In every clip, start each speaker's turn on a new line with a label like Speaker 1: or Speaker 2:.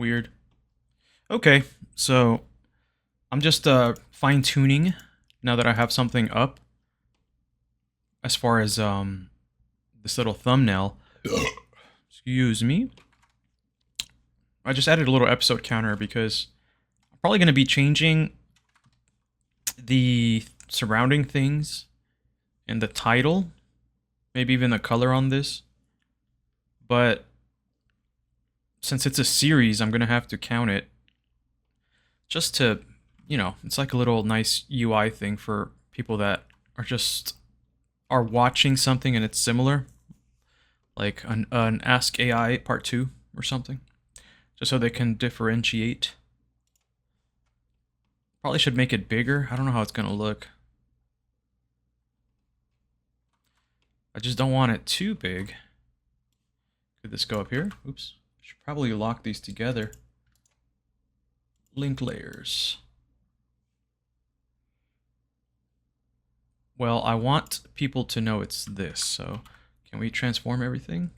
Speaker 1: Weird. Okay, so I'm just fine-tuning now that I have something up as far as this little thumbnail. Excuse me. I just added a little episode counter because I'm probably going to be changing the surrounding things and the title, maybe even the color on this. But since it's a series, I'm going to have to count it just to, it's like a little nice UI thing for people that are watching something and it's similar, like an Ask AI Part 2 or something, just so they can differentiate. Probably should make it bigger. I don't know how it's gonna look. I just don't want it too big. Could this go up here? Oops. I should probably lock these together. Link layers. Well, I want people to know it's this, so can we transform everything?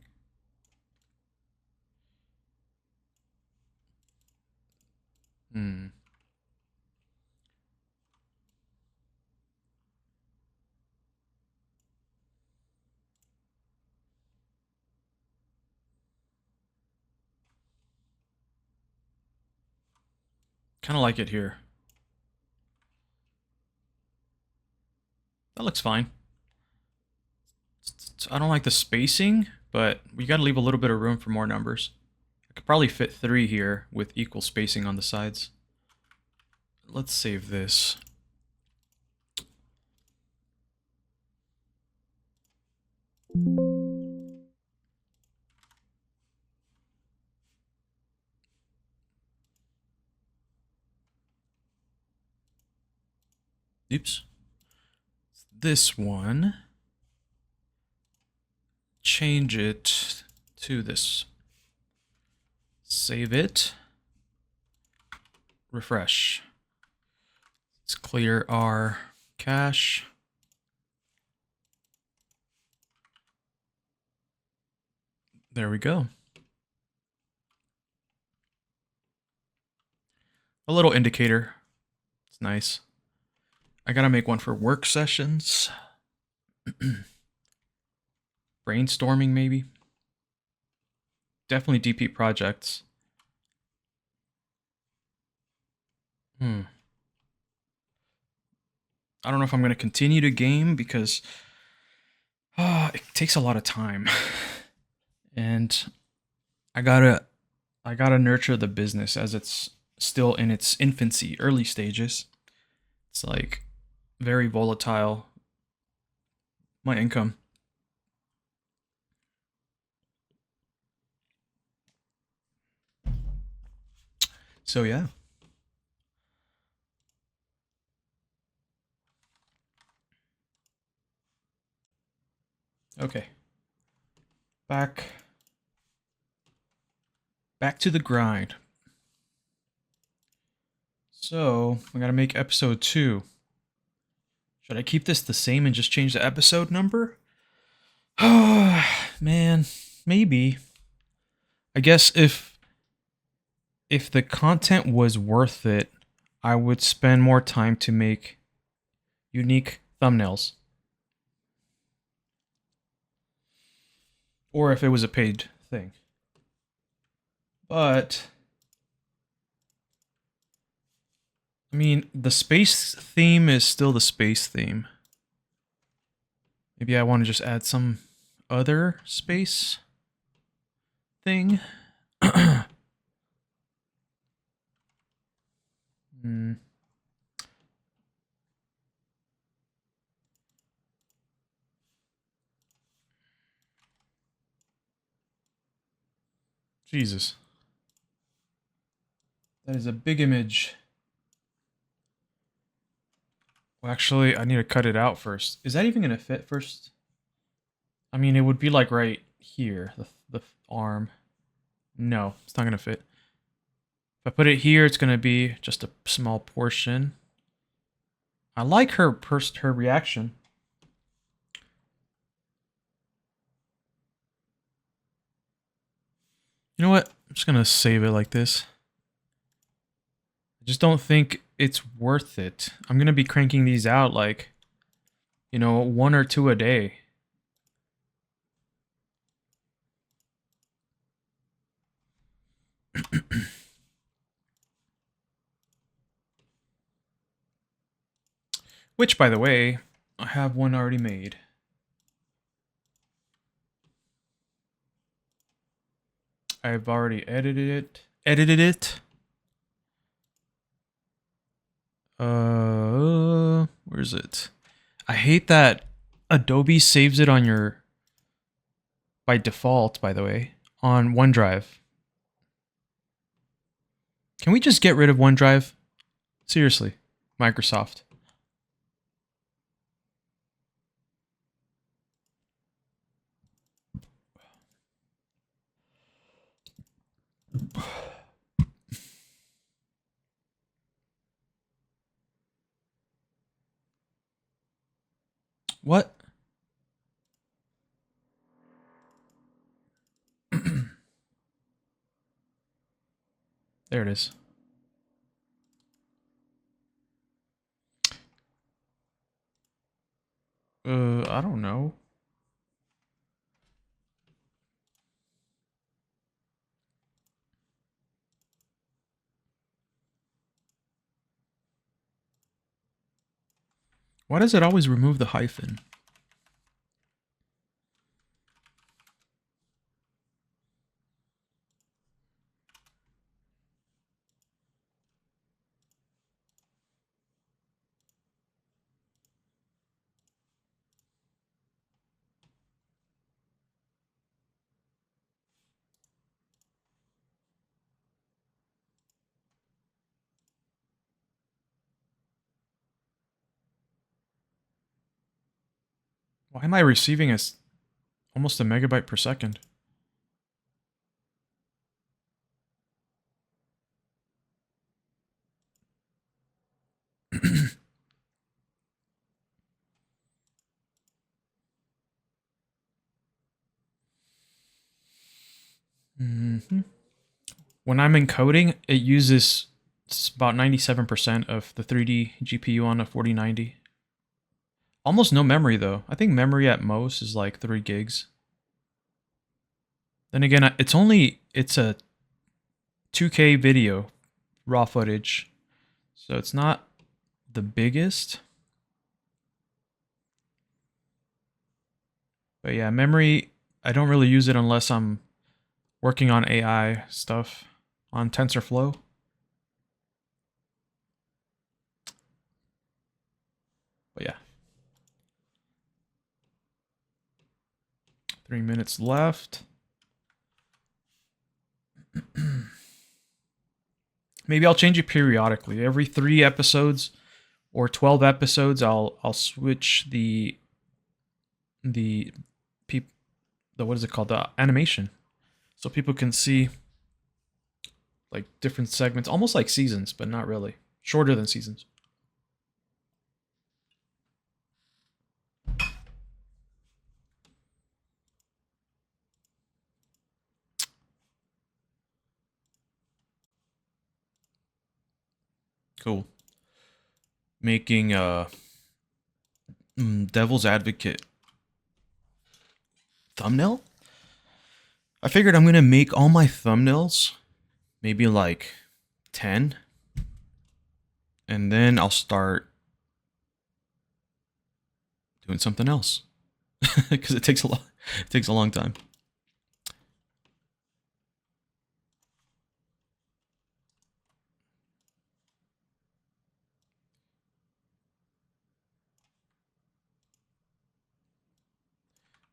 Speaker 1: Kind of like it here. That looks fine. I don't like the spacing, but we gotta leave a little bit of room for more numbers. I could probably fit 3 here with equal spacing on the sides. Let's save this. Oops. This one. Change it to this. Save it. Refresh. Let's clear our cache. There we go. A little indicator. It's nice. I gotta make one for work sessions. Brainstorming, maybe. Definitely DP projects. I don't know if I'm going to continue to game because it takes a lot of time. And I gotta nurture the business as it's still in its infancy, early stages. It's like very volatile. My income. So yeah. Okay. Back to the grind. So, I gotta make episode 2. Should I keep this the same and just change the episode number? Man, maybe. I guess if the content was worth it, I would spend more time to make unique thumbnails. Or if it was a paid thing. But I mean, the space theme is still the space theme. Maybe I want to just add some other space thing. Jesus. That is a big image. Well, actually, I need to cut it out first. Is that even going to fit first? I mean, it would be like right here, the arm. No, it's not going to fit. If I put it here, it's going to be just a small portion. I like her reaction. You know what? I'm just going to save it like this. I just don't think it's worth it. I'm gonna be cranking these out like, you know, 1 or 2 a day. Which, by the way, I have one already made. I've already edited it. Where's it? I hate that Adobe saves it on your, by default, by the way, on OneDrive. Can we just get rid of OneDrive? Seriously, Microsoft. What? There it is. I don't know. Why does it always remove the hyphen? Why am I receiving almost a megabyte per second? Mm-hmm. When I'm encoding, it uses about 97% of the 3D GPU on a 4090. Almost no memory though. I think memory at most is like 3 gigs. Then again, it's a 2K video, raw footage. So it's not the biggest. But yeah, memory, I don't really use it unless I'm working on AI stuff on TensorFlow. But yeah. 3 minutes left. Maybe I'll change it periodically. Every 3 episodes or 12 episodes, I'll switch the what is it called? The animation. So people can see like different segments, almost like seasons, but not really. Shorter than seasons. Cool. Making a devil's advocate thumbnail. I figured I'm gonna make all my thumbnails, maybe like 10, and then I'll start doing something else because it takes a long time.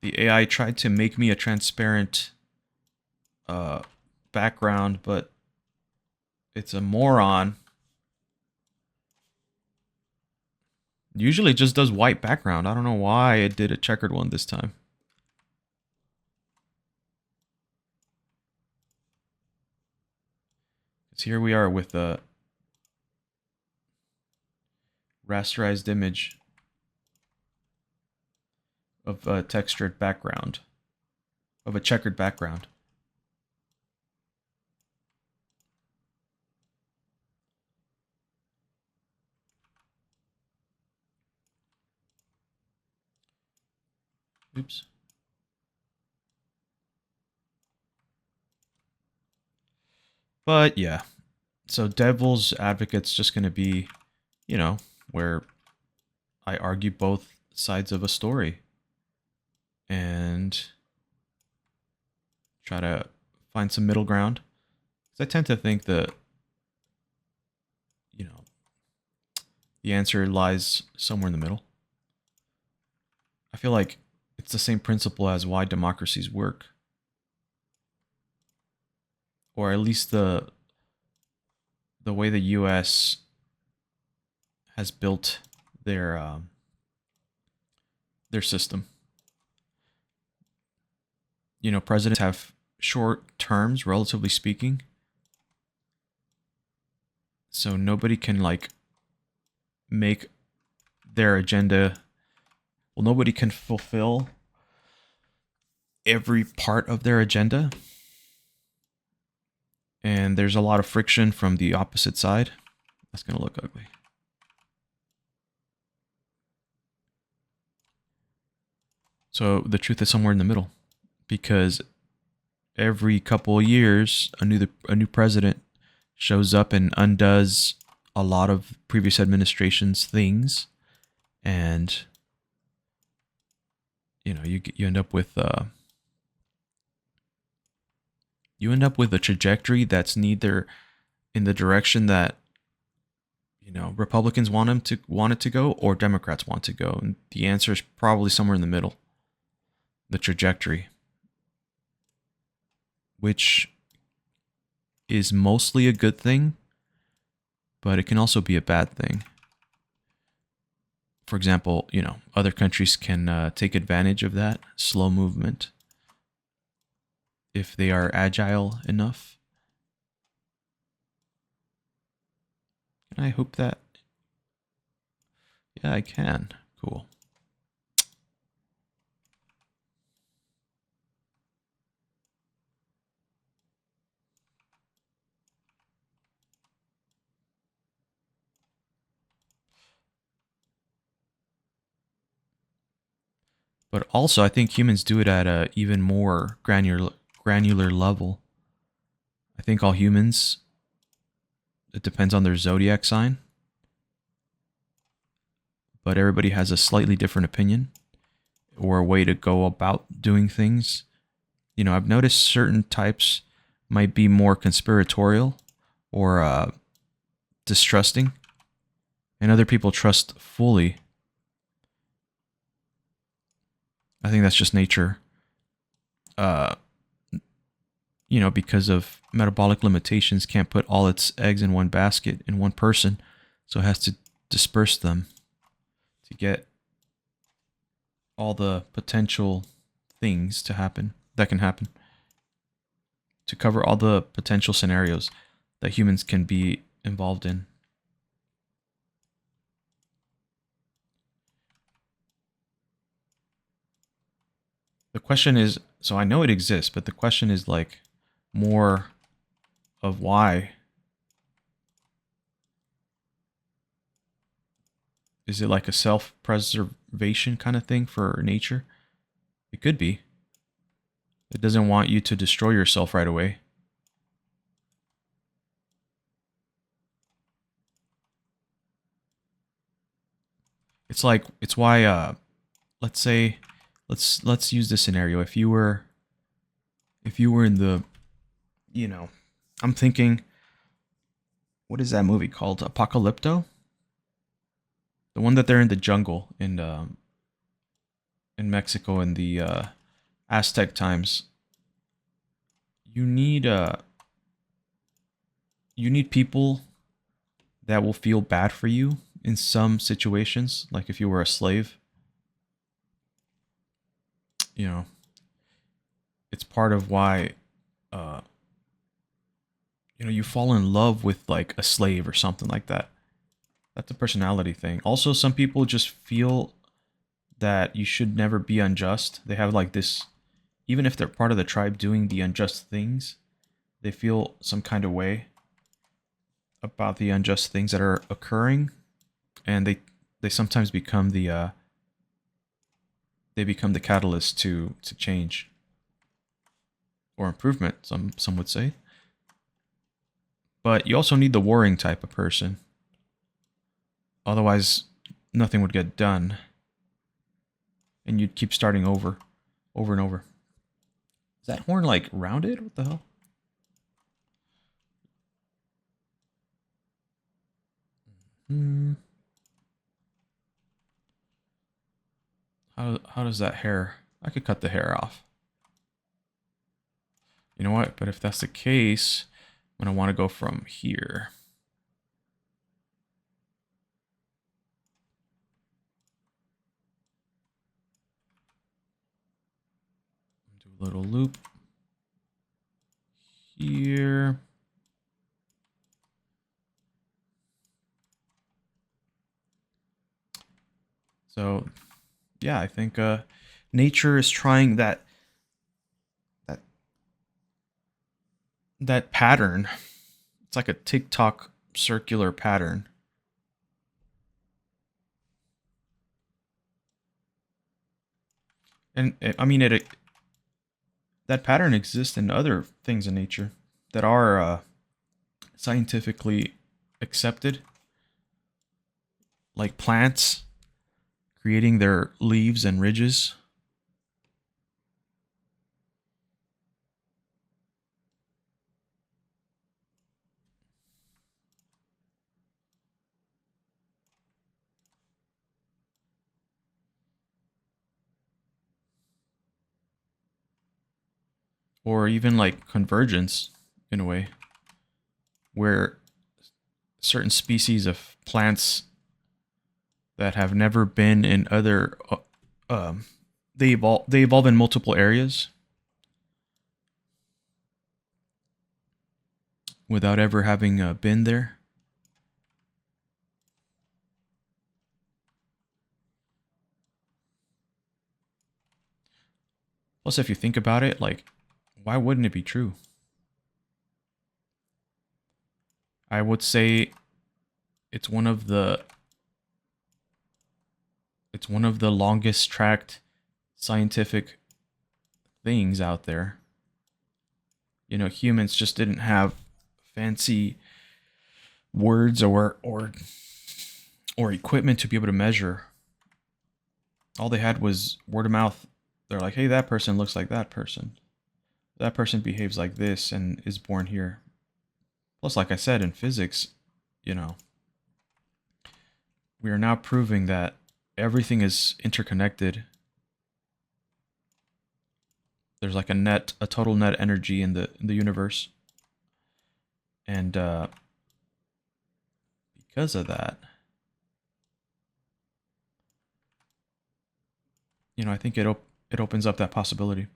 Speaker 1: The AI tried to make me a transparent background, but it's a moron. Usually it just does white background. I don't know why it did a checkered one this time. Because here we are with a rasterized image of a textured background, of a checkered background. Oops. But yeah, so devil's advocate's just going to be, you know, where I argue both sides of a story and try to find some middle ground. Because I tend to think that, you know, the answer lies somewhere in the middle. I feel like it's the same principle as why democracies work, or at least the way the U.S. has built their system. You know, presidents have short terms, relatively speaking, so nobody can like make their agenda. Well, nobody can fulfill every part of their agenda, and there's a lot of friction from the opposite side. That's gonna look ugly. So the truth is somewhere in the middle, because every couple of years a new president shows up and undoes a lot of previous administration's things, and you know you end up with a trajectory that's neither in the direction that you know Republicans want it to go or Democrats want to go, and the answer is probably somewhere in the middle. The trajectory, which is mostly a good thing, but it can also be a bad thing. For example, you know, other countries can take advantage of that slow movement if they are agile enough. And I hope that, yeah, I can. Cool. But also, I think humans do it at a even more granular level. I think all humans, it depends on their zodiac sign, but everybody has a slightly different opinion or a way to go about doing things. You know, I've noticed certain types might be more conspiratorial or distrusting, and other people trust fully. I think that's just nature. Uh, you know, because of metabolic limitations, can't put all its eggs in one basket in one person, so it has to disperse them to get all the potential things to happen that can happen, to cover all the potential scenarios that humans can be involved in. The question is, so I know it exists, but the question is like more of why. Is it like a self-preservation kind of thing for nature? It could be. It doesn't want you to destroy yourself right away. It's like it's why let's say let's use this scenario. If you were in the, you know, I'm thinking, what is that movie called? Apocalypto? The one that they're in the jungle in Mexico in the Aztec times. You need you need people that will feel bad for you in some situations, like if you were a slave. You know, it's part of why uh you know you fall in love with like a slave or something like that. That's a personality thing. Also, some people just feel that you should never be unjust. They have like this, even if they're part of the tribe doing the unjust things, they feel some kind of way about the unjust things that are occurring, and they sometimes become the they become the catalyst to change or improvement, some would say. But you also need the warring type of person. Otherwise, nothing would get done. And you'd keep starting over and over. Is that horn like rounded? What the hell? How does that hair? I could cut the hair off. You know what? But if that's the case, I'm gonna want to go from here. Do a little loop here. So, yeah, I think nature is trying that pattern. It's like a TikTok circular pattern. And I mean, that pattern exists in other things in nature that are scientifically accepted, like plants creating their leaves and ridges. Or even like convergence in a way, where certain species of plants that have never been in other they evolve in multiple areas without ever having been there. Plus, if you think about it, like, why wouldn't it be true? I would say it's one of the longest tracked scientific things out there. You know, humans just didn't have fancy words or equipment to be able to measure. All they had was word of mouth. They're like, hey, that person looks like that person. That person behaves like this and is born here. Plus, like I said, in physics, you know, we are now proving that everything is interconnected. There's like a total net energy in the universe. And because of that, you know, I think it opens up that possibility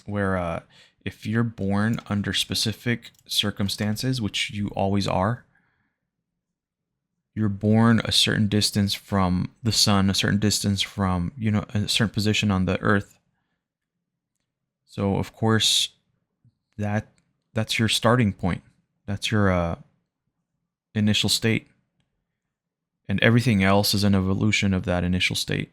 Speaker 1: where if you're born under specific circumstances, which you always are, you're born a certain distance from the sun, a certain distance from, you know, a certain position on the earth. So of course that's your starting point. That's your initial state. And everything else is an evolution of that initial state.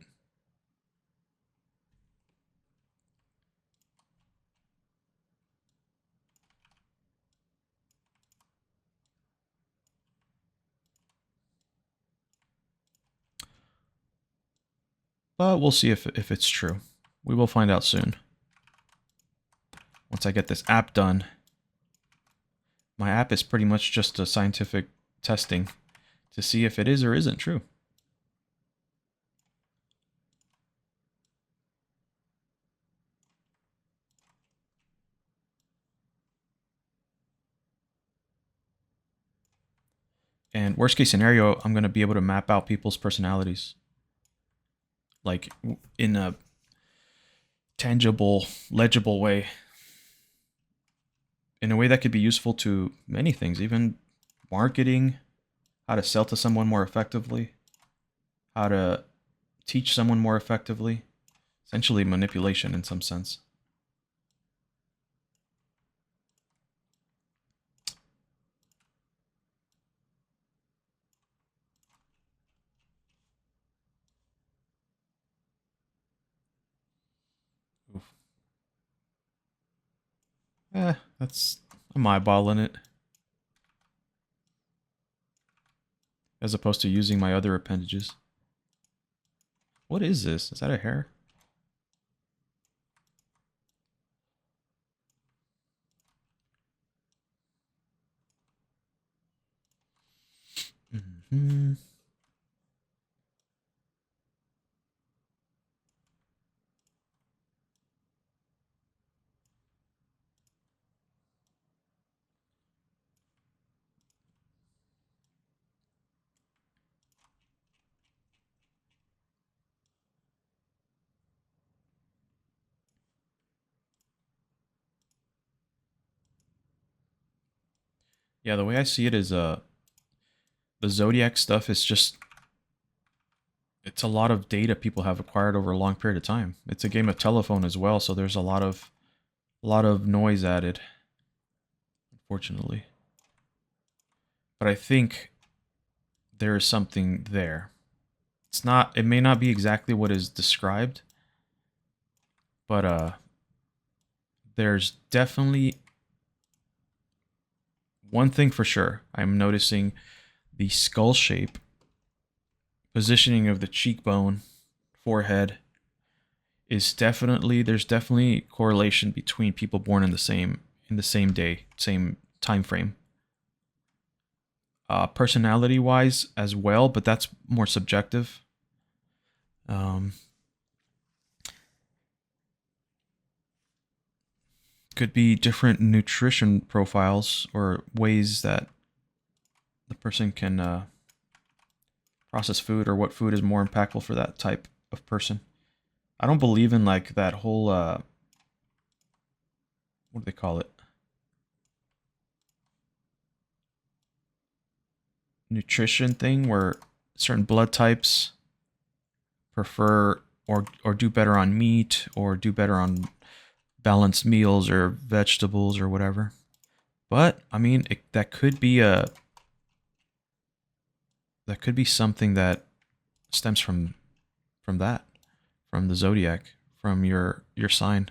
Speaker 1: But we'll see if it's true. We will find out soon. Once I get this app done. My app is pretty much just a scientific testing to see if it is or isn't true. And worst case scenario, I'm going to be able to map out people's personalities. Like in a tangible, legible way. In a way that could be useful to many things, even marketing, how to sell to someone more effectively, how to teach someone more effectively. Essentially manipulation in some sense. That's I'm eyeballing it as opposed to using my other appendages. What is this? Is that a hair? Hmm. Yeah, the way I see it is the zodiac stuff is just it's a lot of data people have acquired over a long period of time. It's a game of telephone as well, so there's a lot of noise added, unfortunately. But I think there is something there. It may not be exactly what is described, but there's definitely one thing for sure. I'm noticing the skull shape, positioning of the cheekbone, forehead is definitely there's definitely correlation between people born in the same day, same time frame. Personality wise as well, but that's more subjective. Um, could be different nutrition profiles or ways that the person can process food or what food is more impactful for that type of person. I don't believe in like that whole what do they call it? Nutrition thing where certain blood types prefer or do better on meat or do better on balanced meals or vegetables or whatever. But I mean, that could be something that stems from that, from the zodiac, from your sign.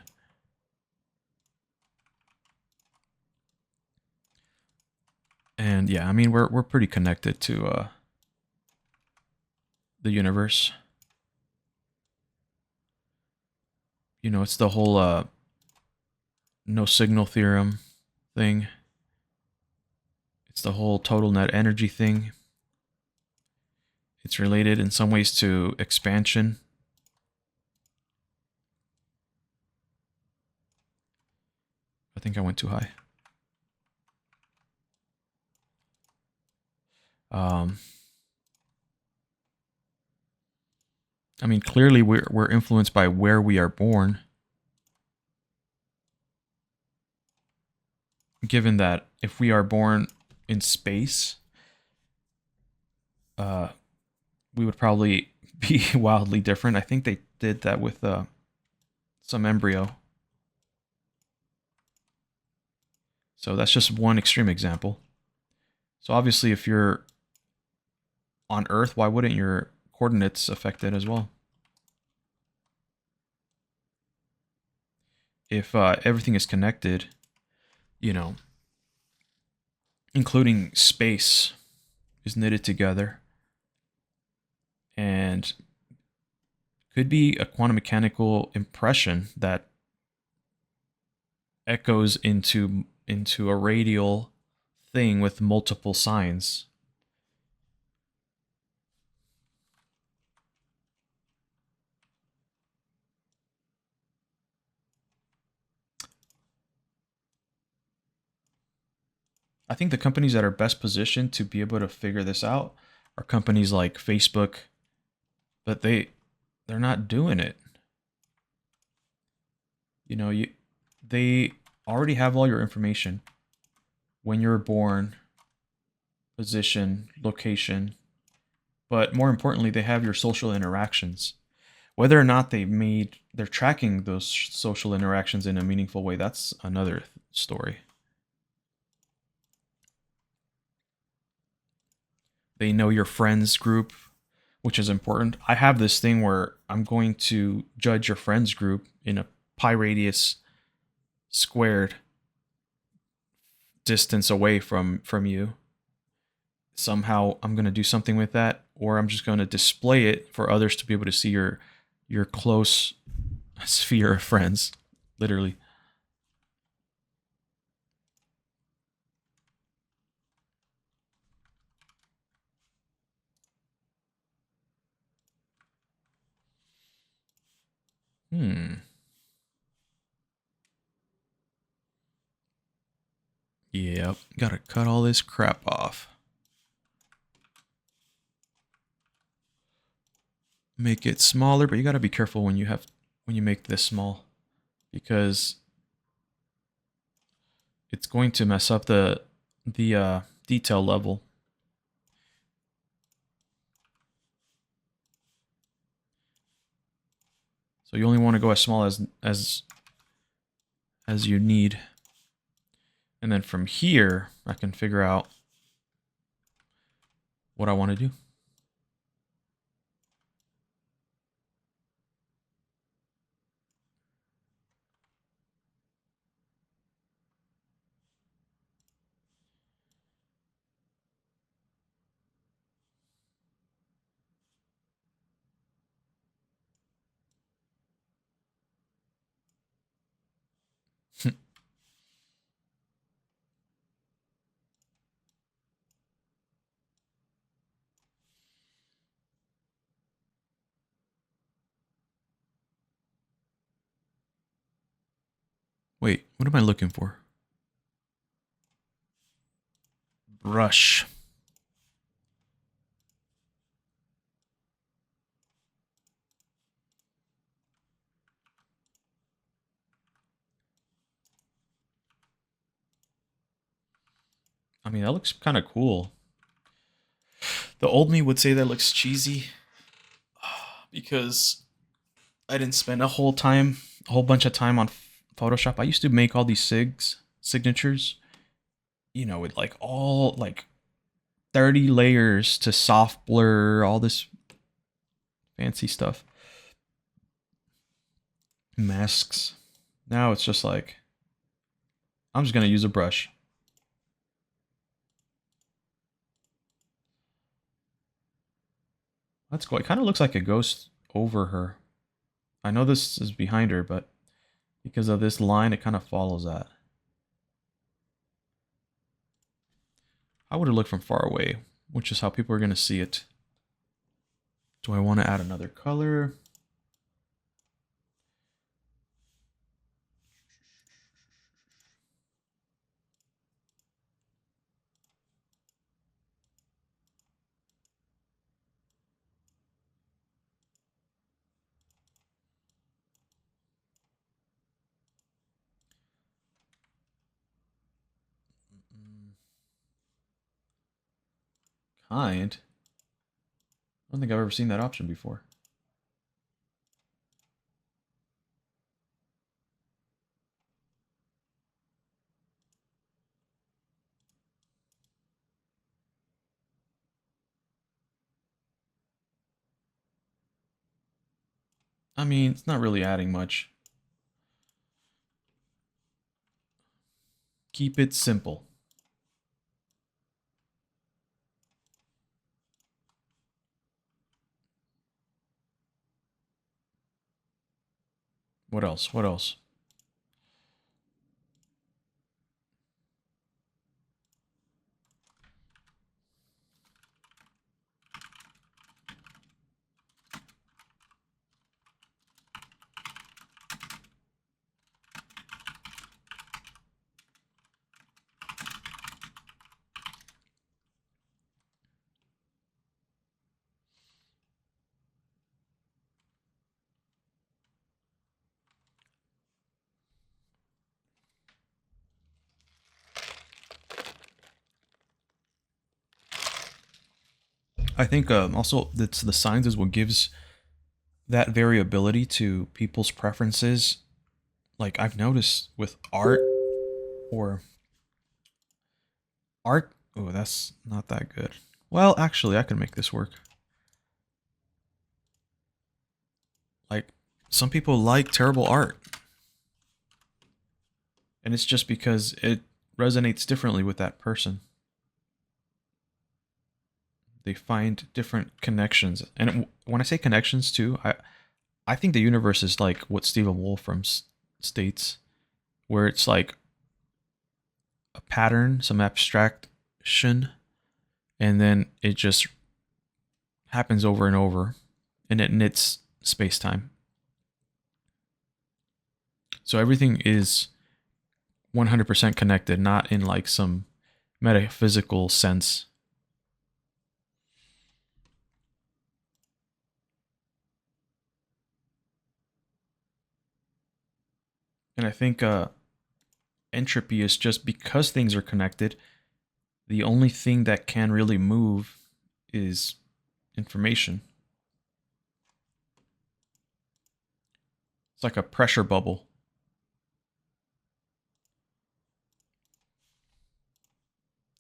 Speaker 1: And yeah, I mean we're pretty connected to the universe. You know, it's the whole no signal theorem thing. It's the whole total net energy thing. It's related in some ways to expansion. I think I went too high. Um, I mean, clearly we're influenced by where we are born. Given that if we are born in space, uh, we would probably be wildly different. I think they did that with some embryo. So that's just one extreme example. So obviously, if you're on Earth, why wouldn't your coordinates affect it as well? If everything is connected, you know, including space is knitted together and could be a quantum mechanical impression that echoes into a radial thing with multiple signs. I think the companies that are best positioned to be able to figure this out are companies like Facebook, but they're not doing it. You know, they already have all your information when you're born, position, location, but more importantly, they have your social interactions. Whether or not they're tracking those social interactions in a meaningful way, that's another story. They know your friends group, which is important. I have this thing where I'm going to judge your friends group in a pi radius squared distance away from you. Somehow I'm going to do something with that, or I'm just going to display it for others to be able to see your close sphere of friends, literally. Hmm. Yep. Gotta cut all this crap off. Make it smaller, but you gotta be careful when you make this small, because it's going to mess up the detail level. So you only want to go as small as you need. And then from here, I can figure out what I want to do. Wait, what am I looking for? Brush. I mean, that looks kind of cool. The old me would say that looks cheesy because I didn't spend a whole bunch of time on Photoshop. I used to make all these signatures, with like all like 30 layers to soft blur, all this fancy stuff. Masks. Now it's just like, I'm just going to use a brush. That's cool. It kind of looks like a ghost over her. I know this is behind her, but because of this line, it kind of follows that. How would it look from far away? Which is how people are going to see it. Do I want to add another color? Kind. I don't think I've ever seen that option before. I mean, it's not really adding much. Keep it simple. What else? What else? I think also that's the signs is what gives that variability to people's preferences. Like I've noticed with or art. Oh, that's not that good. Well, actually, I can make this work. Like some people like terrible art, and it's just because resonates differently with that person. They find different connections. And when I say connections too, I think the universe is like what Stephen Wolfram states, where it's like a pattern, some abstraction, and then it just happens over and over, and it knits space time. So everything is 100% connected, not in like some metaphysical sense. And I think entropy is just because things are connected, the only thing that can really move is information. It's like a pressure bubble.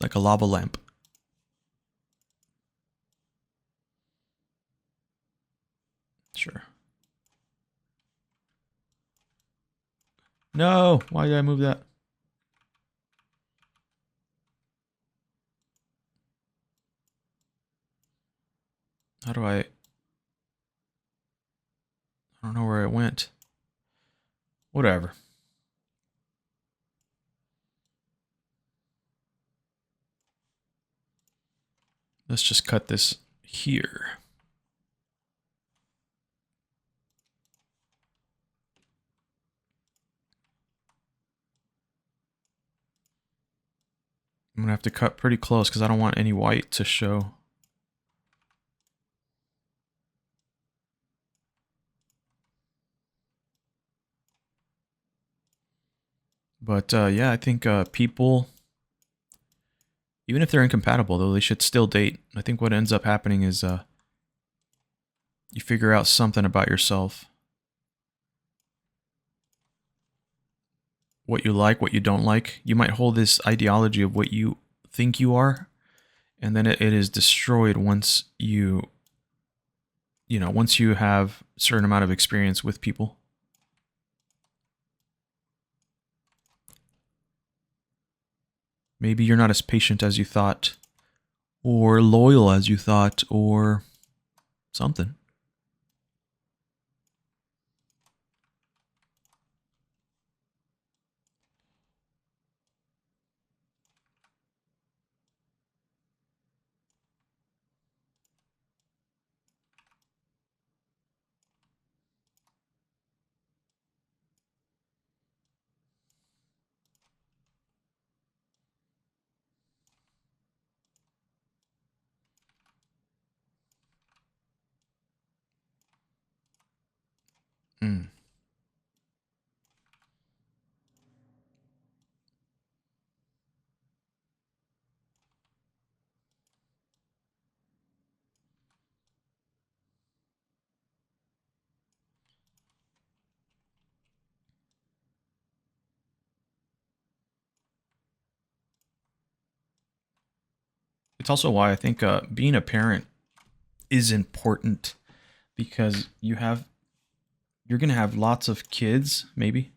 Speaker 1: Like a lava lamp. Sure. No! Why did I move that? How do I don't know where it went. Whatever. Let's just cut this here. I'm going to have to cut pretty close because I don't want any white to show. But yeah, I think people, even if they're incompatible, though, they should still date. I think what ends up happening is you figure out something about yourself. What you like, what you don't like. You might hold this ideology of what you think you are, and then it is destroyed once once you have a certain amount of experience with people. Maybe you're not as patient as you thought, or loyal as you thought, or something. Mm. It's also why I think being a parent is important, because you're gonna have lots of kids, maybe,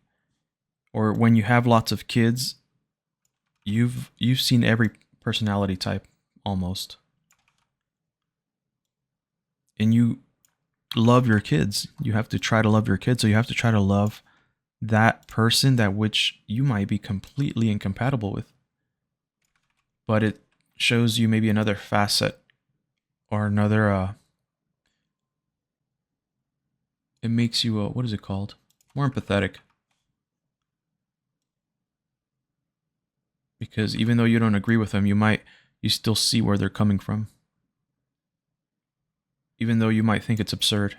Speaker 1: or when you have lots of kids, you've seen every personality type almost, and you love your kids. You have to try to love your kids, so you have to try to love that person that which you might be completely incompatible with, but it shows you maybe another facet or another it makes you what is it called, more empathetic, because even though you don't agree with them, you still see where they're coming from, even though you might think it's absurd.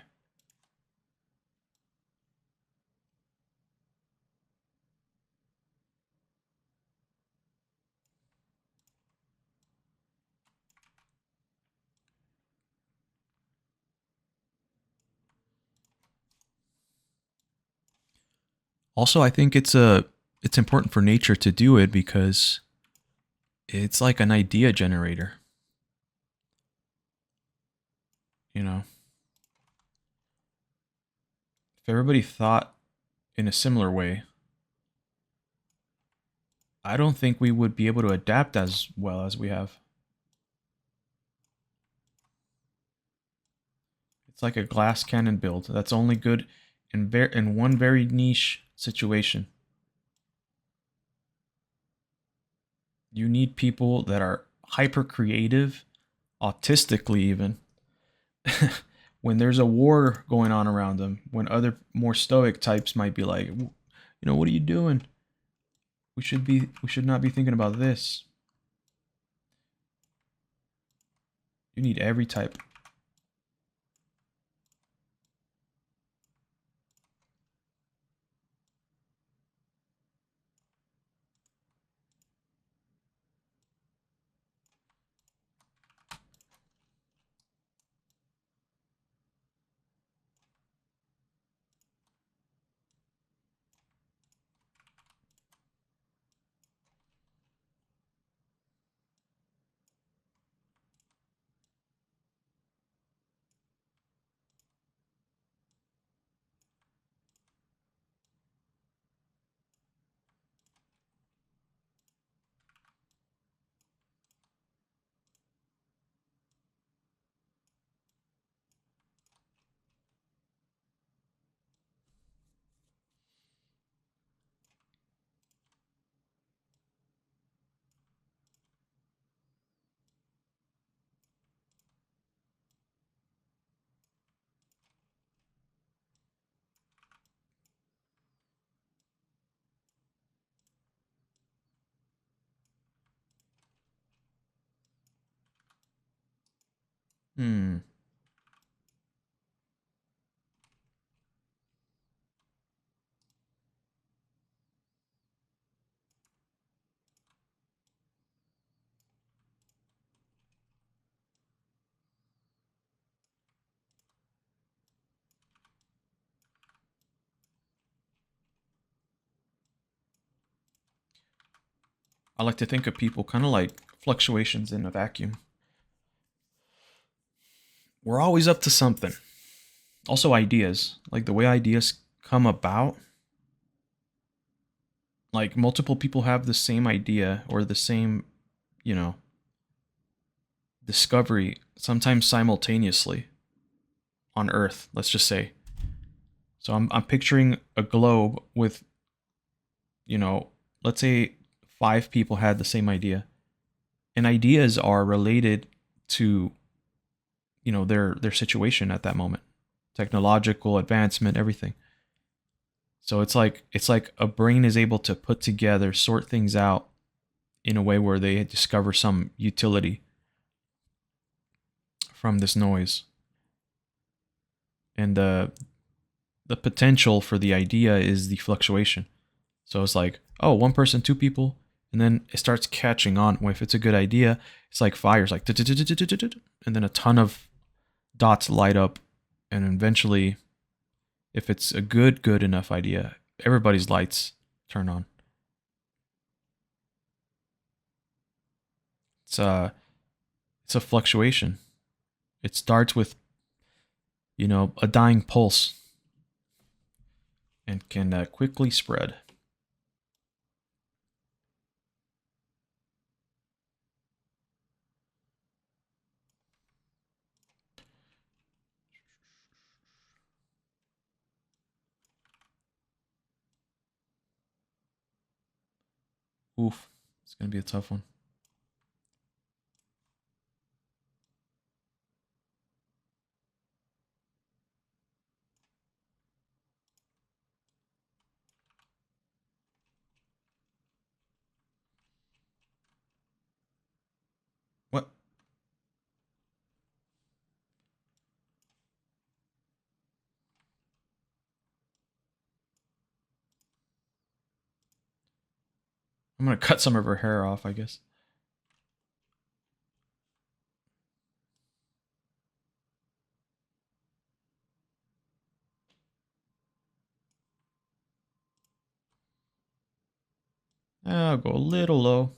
Speaker 1: Also, I think it's important for nature to do it because it's like an idea generator, you know. If everybody thought in a similar way, I don't think we would be able to adapt as well as we have. It's like a glass cannon build that's only good in one very niche situation. You need people that are hyper creative, autistically even. When there's a war going on around them, when other more stoic types might be like, what are you doing? We should not be thinking about this. You need every type. Hmm. I like to think of people kind of like fluctuations in a vacuum. We're always up to something. Also, ideas. Like the way ideas come about, like multiple people have the same idea or the same, you know, discovery, sometimes simultaneously on Earth, let's just say. So I'm picturing a globe with, you know, let's say 5 people had the same idea. And ideas are related to, their situation at that moment. Technological advancement, everything. So it's like a brain is able to put together, sort things out in a way where they discover some utility from this noise. And the potential for the idea is the fluctuation. So it's like, oh, one person, 2 people, and then it starts catching on. If it's a good idea, it's like fires, like, and then a ton of dots light up, and eventually, if it's a good enough idea, everybody's lights turn on. It's a it's a fluctuation. It starts with a dying pulse and can quickly spread. Oof, it's gonna be a tough one. What? I'm gonna cut some of her hair off, I guess. I'll go a little low,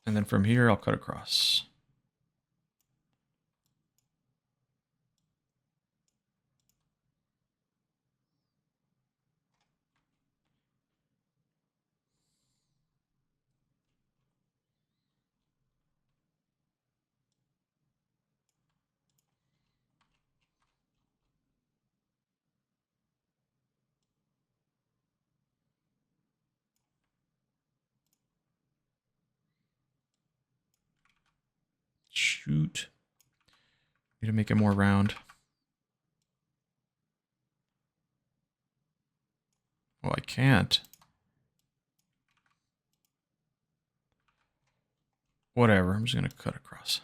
Speaker 1: and then from here I'll cut across. Shoot. Need to make it more round. Oh, I can't. Whatever, I'm just gonna cut across.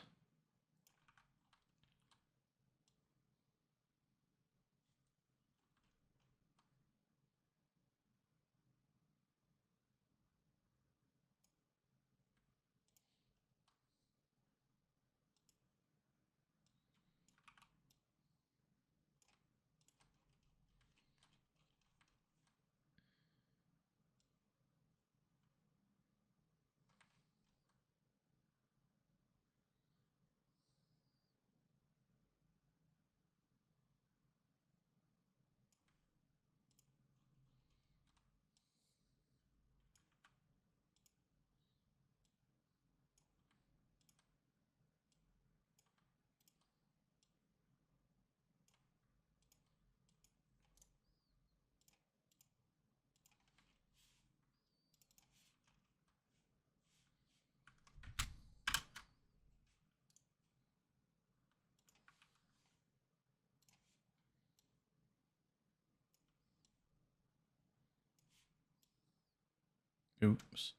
Speaker 1: Oops.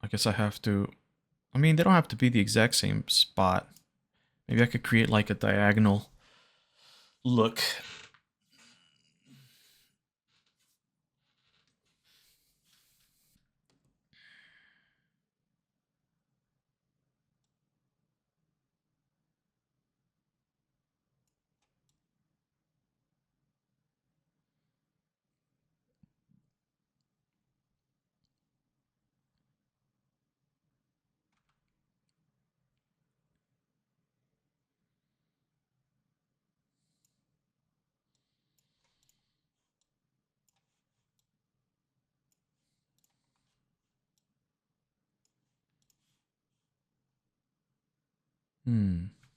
Speaker 1: I guess I have to... I mean, they don't have to be the exact same spot. Maybe I could create like a diagonal look. Hmm.